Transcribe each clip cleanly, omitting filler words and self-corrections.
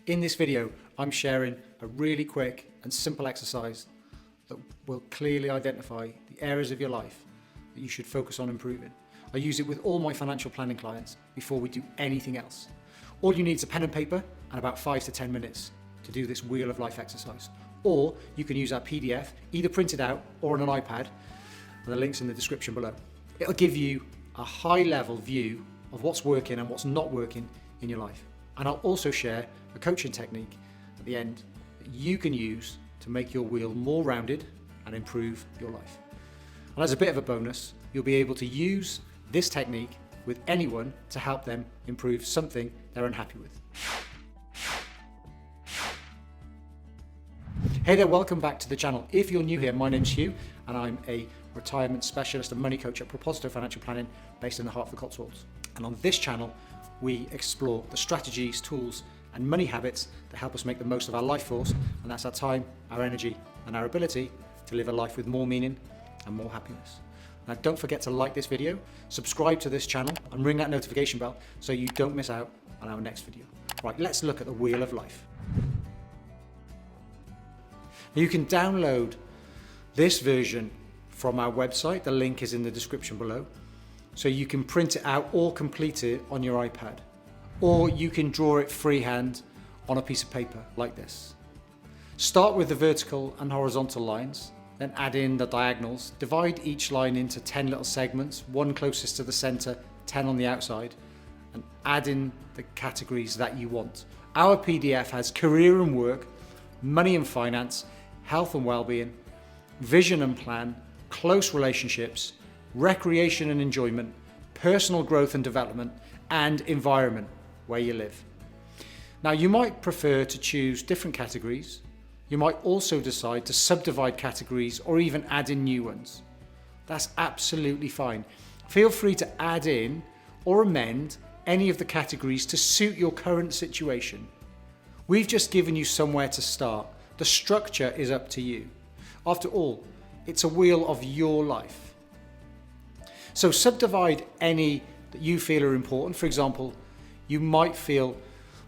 In this video, I'm sharing a really quick and simple exercise that will clearly identify the areas of your life that you should focus on improving. I use it with all my financial planning clients before we do anything else. All you need is a pen and paper and about 5 to 10 minutes to do this Wheel of Life exercise. Or you can use our PDF, either printed out or on an iPad, and the link's in the description below. It'll give you a high-level view of what's working and what's not working in your life. And I'll also share a coaching technique at the end that you can use to make your wheel more rounded and improve your life. And as a bit of a bonus, you'll be able to use this technique with anyone to help them improve something they're unhappy with. Hey there, welcome back to the channel. If you're new here, my name's Hugh and I'm a retirement specialist and money coach at Proposito Financial Planning based in the heart of the Cotswolds. And on this channel, we explore the strategies, tools and money habits that help us make the most of our life force, and that's our time, our energy and our ability to live a life with more meaning and more happiness. Now don't forget to like this video, subscribe to this channel and ring that notification bell so you don't miss out on our next video. Right, let's look at the Wheel of Life. Now you can download this version from our website, the link is in the description below, so you can print it out or complete it on your iPad, or you can draw it freehand on a piece of paper like this. Start with the vertical and horizontal lines, then add in the diagonals, divide each line into 10 little segments, one closest to the center, 10 on the outside, and add in the categories that you want. Our PDF has career and work, money and finance, health and well-being, vision and plan, close relationships, recreation and enjoyment, personal growth and development, and environment, where you live. Now you might prefer to choose different categories. You might also decide to subdivide categories or even add in new ones. That's absolutely fine. Feel free to add in or amend any of the categories to suit your current situation. We've just given you somewhere to start. The structure is up to you. After all, it's a wheel of your life. So subdivide any that you feel are important. For example, you might feel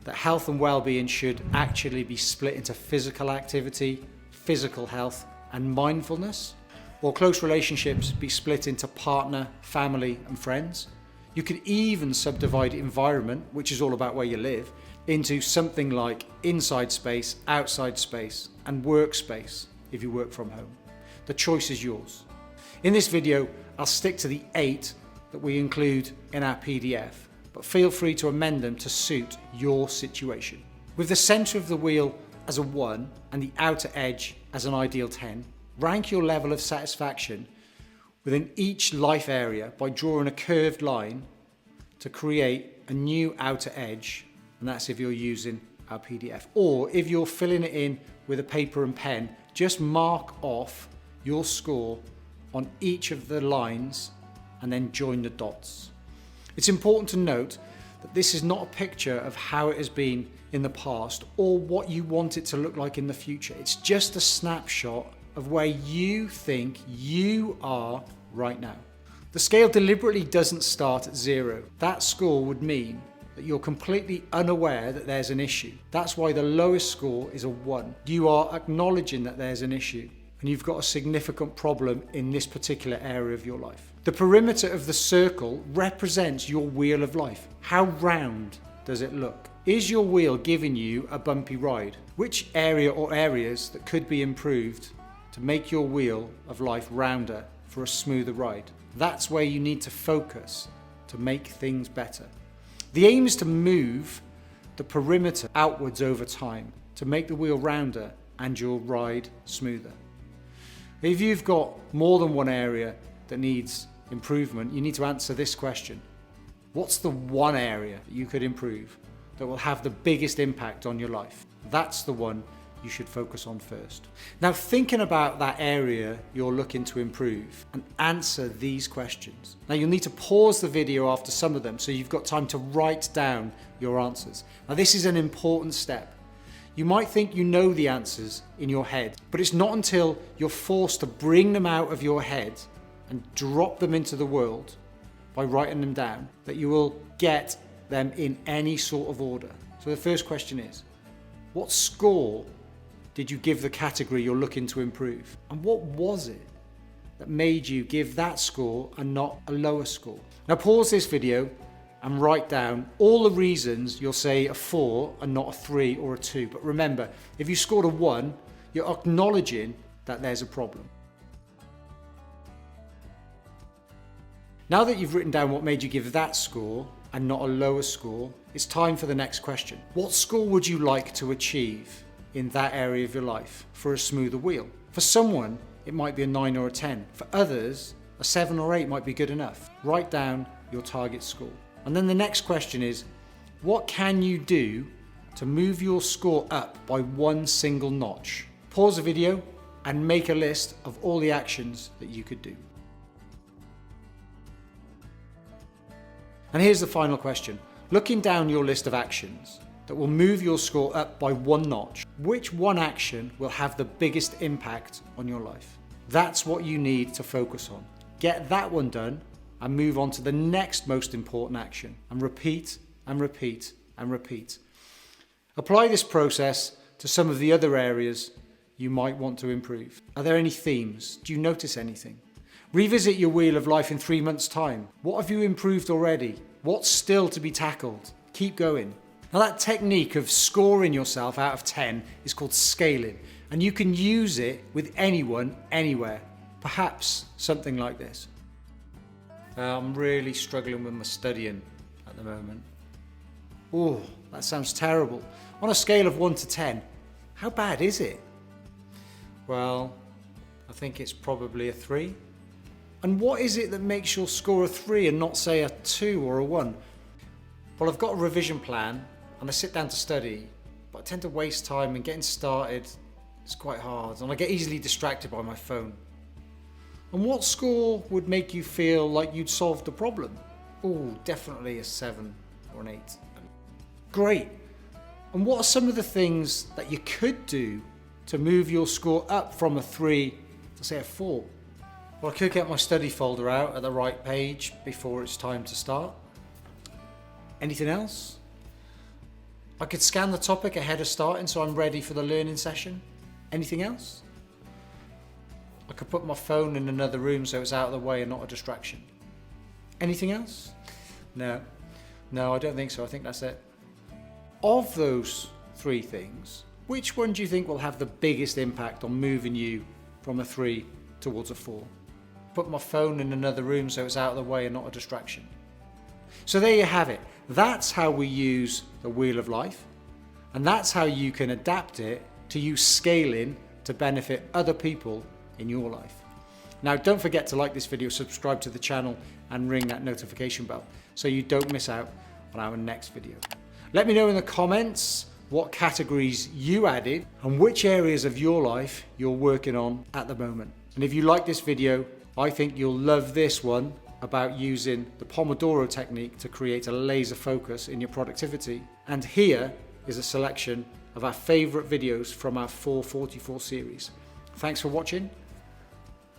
that health and well-being should actually be split into physical activity, physical health, and mindfulness, or close relationships be split into partner, family, and friends. You could even subdivide environment, which is all about where you live, into something like inside space, outside space, and workspace if you work from home. The choice is yours. In this video, I'll stick to the 8 that we include in our PDF, but feel free to amend them to suit your situation. With the center of the wheel as a 1 and the outer edge as an ideal 10, rank your level of satisfaction within each life area by drawing a curved line to create a new outer edge, and that's if you're using our PDF. Or if you're filling it in with a paper and pen, just mark off your score on each of the lines and then join the dots. It's important to note that this is not a picture of how it has been in the past or what you want it to look like in the future. It's just a snapshot of where you think you are right now. The scale deliberately doesn't start at 0. That score would mean that you're completely unaware that there's an issue. That's why the lowest score is a 1. You are acknowledging that there's an issue and you've got a significant problem in this particular area of your life. The perimeter of the circle represents your wheel of life. How round does it look? Is your wheel giving you a bumpy ride? Which area or areas that could be improved to make your wheel of life rounder for a smoother ride? That's where you need to focus to make things better. The aim is to move the perimeter outwards over time to make the wheel rounder and your ride smoother. If you've got more than one area that needs improvement, you need to answer this question. What's the one area that you could improve that will have the biggest impact on your life? That's the one you should focus on first. Now, thinking about that area you're looking to improve, and answer these questions. Now, you'll need to pause the video after some of them so you've got time to write down your answers. Now, this is an important step. You might think you know the answers in your head, but it's not until you're forced to bring them out of your head and drop them into the world by writing them down that you will get them in any sort of order. So the first question is, What score did you give the category you're looking to improve? And what was it that made you give that score and not a lower score? Now pause this video and write down all the reasons you'll say a 4 and not a 3 or a 2. But remember, if you scored a 1, you're acknowledging that there's a problem. Now that you've written down what made you give that score and not a lower score, it's time for the next question. What score would you like to achieve in that area of your life for a smoother wheel? For someone, it might be a 9 or a 10. For others, a 7 or 8 might be good enough. Write down your target score. And then the next question is, what can you do to move your score up by one single notch? Pause the video and make a list of all the actions that you could do. And here's the final question. Looking down your list of actions that will move your score up by one notch, which one action will have the biggest impact on your life? That's what you need to focus on. Get that one done and move on to the next most important action, and repeat and repeat and repeat. Apply this process to some of the other areas you might want to improve. Are there any themes? Do you notice anything? Revisit your wheel of life in 3 months' time. What have you improved already? What's still to be tackled? Keep going. Now that technique of scoring yourself out of 10 is called scaling, and you can use it with anyone, anywhere. Perhaps something like this. I'm really struggling with my studying at the moment. Oh, that sounds terrible. On a scale of 1 to 10, how bad is it? Well, I think it's probably a 3. And what is it that makes your score a 3 and not, say, a 2 or a 1? Well, I've got a revision plan and I sit down to study, but I tend to waste time, and getting started is quite hard, and I get easily distracted by my phone. And what score would make you feel like you'd solved the problem? Oh, definitely a 7 or an 8. Great. And what are some of the things that you could do to move your score up from a 3 to, say, a 4? Well, I could get my study folder out at the right page before it's time to start. Anything else? I could scan the topic ahead of starting so I'm ready for the learning session. Anything else? I could put my phone in another room so it's out of the way and not a distraction. Anything else? No, I don't think so. I think that's it. Of those 3 things, which one do you think will have the biggest impact on moving you from a 3 towards a 4? Put my phone in another room so it's out of the way and not a distraction. So there you have it. That's how we use the wheel of life, and that's how you can adapt it to use scaling to benefit other people in your life. Now, don't forget to like this video, subscribe to the channel, and ring that notification bell so you don't miss out on our next video. Let me know in the comments what categories you added and which areas of your life you're working on at the moment. And if you like this video, I think you'll love this one about using the Pomodoro technique to create a laser focus in your productivity. And here is a selection of our favorite videos from our 444 series. Thanks for watching,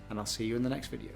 and I'll see you in the next video.